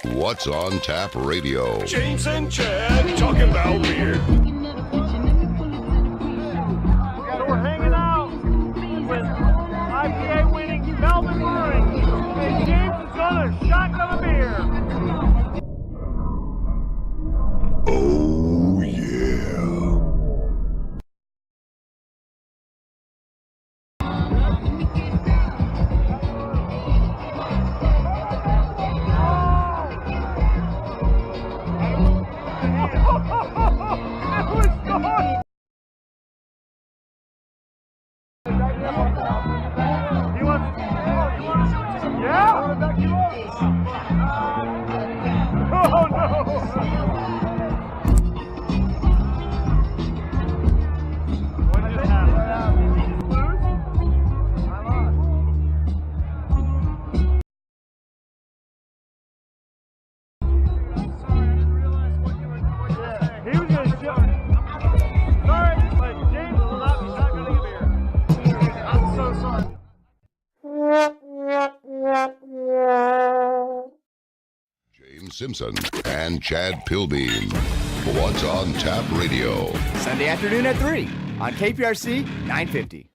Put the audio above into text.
What's on Tap Radio? James and Chad talking about beer. So we're hanging out with IPA winning Melvin Murray, and James is gonna shotgun a beer. Oh, yeah. It was gone. You want? Yeah. Oh no. What just happened? Did you lose? I lost. Sorry, I didn't realize what you were saying. He was gonna show. Sorry, but James will not be shotgunning a beer. I'm so sorry. James Simpson and Chad Pilbeam. What's on Tap Radio? Sunday afternoon at 3 on KPRC 950.